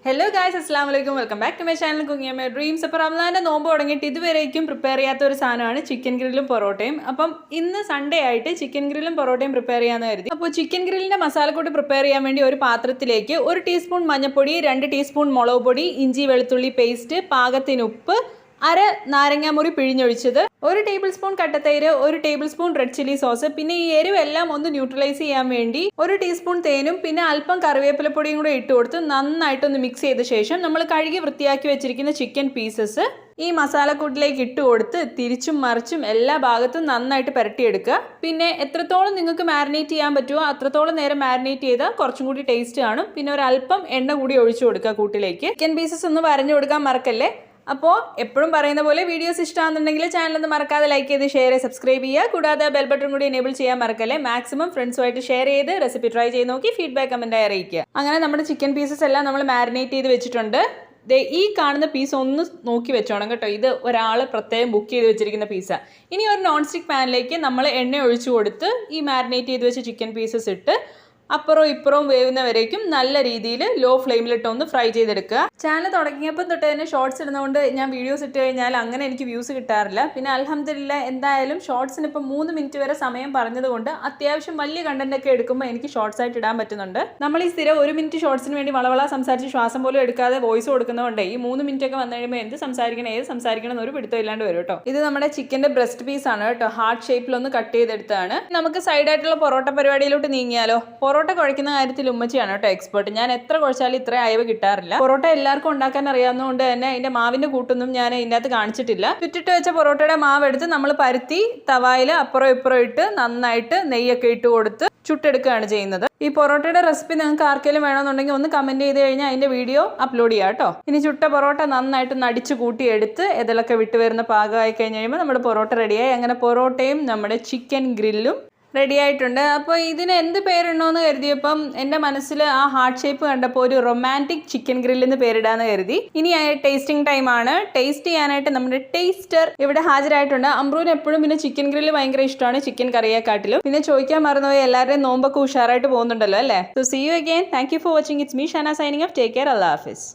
Hello guys, അസ്സാം വലൈക്കും. Welcome back to my channel cooking my dreams. അപ്പോൾ റംസാൻ്റെ നോമ്പ് തുടങ്ങിയിട്ട് ഇതുവരേക്കും പ്രിപ്പയർ ചെയ്യാത്ത ഒരു സാധനമാണ് ചിക്കൻ ഗ്രില്ലും പൊറോട്ടയും. അപ്പം ഇന്ന് സൺഡേ ആയിട്ട് ചിക്കൻ ഗ്രില്ലും പൊറോട്ടയും പ്രിപ്പയർ ചെയ്യാമെന്ന് കരുതി. അപ്പോൾ ചിക്കൻ ഗ്രില്ലിൻ്റെ മസാലക്കൂട്ട് പ്രിപ്പയർ ചെയ്യാൻ വേണ്ടി ഒരു പാത്രത്തിലേക്ക് 1 ടീസ്പൂൺ മഞ്ഞൾപ്പൊടി, 2 ടീസ്പൂൺ മുളക് പൊടി, ഇഞ്ചി വെളുത്തുള്ളി പേസ്റ്റ്, പാകത്തിന് ഉപ്പ്, അര നാരങ്ങാമുറി പിഴിഞ്ഞൊഴിച്ചത്, 1 ടേബിൾ സ്പൂൺ കട്ടത്തൈര്, 1 tablespoon red chilli sauce, പിന്നെ ഈ എരിവെല്ലാം ഒന്ന് ന്യൂട്രലൈസ് ചെയ്യാൻ വേണ്ടി 1 ടീസ്പൂൺ തേനും പിന്നെ അല്പം കറിവേപ്പിലപ്പൊടിയും കൂടെ ഇട്ട് കൊടുത്ത് നന്നായിട്ടൊന്ന് മിക്സ് ചെയ്ത ശേഷം നമ്മൾ കഴുകി വൃത്തിയാക്കി വെച്ചിരിക്കുന്ന ചിക്കൻ പീസസ് ഈ മസാലക്കൂട്ടിലേക്ക് ഇട്ട് കൊടുത്ത് തിരിച്ചും മറിച്ചും എല്ലാ ഭാഗത്തും നന്നായിട്ട് പുരട്ടിയെടുക്കുക. പിന്നെ എത്രത്തോളം നിങ്ങൾക്ക് മാരിനേറ്റ് ചെയ്യാൻ പറ്റുമോ അത്രത്തോളം നേരം മാരിനേറ്റ് ചെയ്താൽ കുറച്ചും കൂടി ടേസ്റ്റ് കാണും. പിന്നെ ഒരല്പം എണ്ണ കൂടി ഒഴിച്ചു കൊടുക്കുക കൂട്ടിലേക്ക്. ചിക്കൻ പീസസ് ഒന്ന് വരഞ്ഞു കൊടുക്കാൻ മറക്കല്ലേ. അപ്പോൾ എപ്പോഴും പറയുന്ന പോലെ വീഡിയോസ് ഇഷ്ടമാണെന്നുണ്ടെങ്കിൽ ചാനലൊന്ന് മറക്കാതെ ലൈക്ക് ചെയ്ത് ഷെയർ ചെയ്ത് സബ്സ്ക്രൈബ് ചെയ്യുക. കൂടാതെ ബെൽ ബട്ടൺ കൂടി എനേബിൾ ചെയ്യാൻ മറക്കല്ലേ. മാക്സിമം ഫ്രണ്ട്സുമായിട്ട് ഷെയർ ചെയ്ത് റെസിപ്പി ട്രൈ ചെയ്ത് നോക്കി ഫീഡ്ബാക്ക് കമൻറ്റായി അറിയിക്കുക. അങ്ങനെ നമ്മുടെ ചിക്കൻ പീസസ് എല്ലാം നമ്മൾ മാരിനേറ്റ് ചെയ്ത് വെച്ചിട്ടുണ്ട്. ഈ കാണുന്ന പീസ് ഒന്ന് നോക്കി വെച്ചോണം കേട്ടോ. ഇത് ഒരാൾ പ്രത്യേകം ബുക്ക് ചെയ്ത് വെച്ചിരിക്കുന്ന പീസാണ്. ഇനി ഒരു നോൺ സ്റ്റിക്ക് പാനിലേക്ക് നമ്മൾ എണ്ണ ഒഴിച്ചു കൊടുത്ത് ഈ മാരിനേറ്റ് ചെയ്ത് വെച്ച ചിക്കൻ പീസസ് ഇട്ട് അപ്പുറവും ഇപ്പുറവും വേവുന്നവരേക്കും നല്ല രീതിയിൽ ലോ ഫ്ലെയിമിലിട്ട് ഒന്ന് ഫ്രൈ ചെയ്തെടുക്കുക. ചാനൽ തുടങ്ങിയപ്പോൾ തൊട്ട് തന്നെ ഷോർട്സ് ഇടുന്നതുകൊണ്ട് ഞാൻ വീഡിയോസ് ഇട്ട് കഴിഞ്ഞാൽ അങ്ങനെ എനിക്ക് വ്യൂസ് കിട്ടാറില്ല. പിന്നെ അൽഹംദുലില്ലാ എന്തായാലും ഷോർട്സിന് ഇപ്പം 3 മിനിറ്റ് വരെ സമയം പറഞ്ഞതുകൊണ്ട് അത്യാവശ്യം വലിയ കണ്ടന്റ് ഒക്കെ എടുക്കുമ്പോൾ എനിക്ക് ഷോർട്സ് ആയിട്ട് ഇടാൻ പറ്റുന്നുണ്ട്. നമ്മൾ ഈ സ്ഥിരം 1 മിനിറ്റ് ഷോർട്സിന് വേണ്ടി വളവള സംസാരിച്ച് ശ്വാസം പോലും എടുക്കാതെ വോയിസ് കൊടുക്കുന്നതുകൊണ്ട് ഈ 3 മിനിറ്റ് ഒക്കെ വന്നു കഴിയുമ്പോൾ എന്ത് സംസാരിക്കണം ഏത് സംസാരിക്കണം എന്നൊരു പിടുത്തം ഇല്ലാണ്ട് വരും കേട്ടോ. ഇത് നമ്മുടെ ചിക്കൻ്റെ ബ്രസ്റ്റ് പീസ് ആണ് കേട്ടോ. ഹാർട്ട് ഷേപ്പിലൊന്ന് കട്ട് ചെയ്തെടുത്താണ്. നമുക്ക് സൈഡായിട്ടുള്ള പൊറോട്ട പരിപാടിയിലോട്ട് നീങ്ങിയാലോ. പൊറോട്ട കുഴക്കുന്ന കാര്യത്തിൽ ഉമ്മച്ചിയാണ് കേട്ടോ എക്സ്പേർട്ട്. ഞാൻ എത്ര കുഴച്ചാലും ഇത്ര അയവ് കിട്ടാറില്ല. പൊറോട്ട എല്ലാവർക്കും ഉണ്ടാക്കാൻ അറിയാവുന്നതുകൊണ്ട് തന്നെ അതിന്റെ മാവിന്റെ കൂട്ടൊന്നും ഞാൻ ഇതിനകത്ത് കാണിച്ചിട്ടില്ല. ചുറ്റിട്ട് വെച്ച പൊറോട്ടയുടെ മാവ് എടുത്ത് നമ്മൾ പരുത്തി തവായിൽ അപ്പുറം ഇപ്പുറം ഇട്ട് നന്നായിട്ട് നെയ്യൊക്കെ ഇട്ട് കൊടുത്ത് ചുട്ടെടുക്കുകയാണ് ചെയ്യുന്നത്. ഈ പൊറോട്ടയുടെ റെസിപ്പി നിങ്ങൾക്ക് ആർക്കെങ്കിലും വേണമെന്നുണ്ടെങ്കിൽ ഒന്ന് കമന്റ് ചെയ്ത് കഴിഞ്ഞാൽ അതിന്റെ വീഡിയോ അപ്ലോഡ് ചെയ്യാം കേട്ടോ. ഇനി ചുട്ട പൊറോട്ട നന്നായിട്ട് നടിച്ചു കൂട്ടിയെടുത്ത് ഇതിലൊക്കെ വിട്ട് വരുന്ന പാകമായി കഴിഞ്ഞ് കഴിയുമ്പോൾ നമ്മുടെ പൊറോട്ട റെഡിയായി. അങ്ങനെ പൊറോട്ടയും നമ്മുടെ ചിക്കൻ ഗ്രില്ലും റെഡി ആയിട്ടുണ്ട്. അപ്പോൾ ഇതിന് എന്ത് പേരിടണമെന്ന് കരുതിയപ്പം എൻ്റെ മനസ്സിൽ ആ ഹാർട്ട് ഷേപ്പ് കണ്ടപ്പോൾ ഒരു റൊമാൻറ്റിക് ചിക്കൻ ഗ്രില്ലെന്ന് പേരിടാന്ന് കരുതി. ഇനി ടേസ്റ്റിംഗ് ടൈമാണ്. ടേസ്റ്റ് ചെയ്യാനായിട്ട് നമ്മുടെ ടേസ്റ്റർ ഇവിടെ ഹാജരായിട്ടുണ്ട്. അമ്രൂന് എപ്പോഴും പിന്നെ ചിക്കൻ ഗ്രില്ല് ഭയങ്കര ഇഷ്ടമാണ്, ചിക്കൻ കറിയെക്കാട്ടിലും. പിന്നെ ചോദിക്കാൻ മറന്നുപോയി, എല്ലാവരുടെയും നോമ്പൊക്കെ ഉഷാറായിട്ട് പോകുന്നുണ്ടല്ലോ അല്ലേ. So see you again. Thank you for watching. It's me Shana signing off. Take care. അല്ലാഹ് ഹാഫിസ്.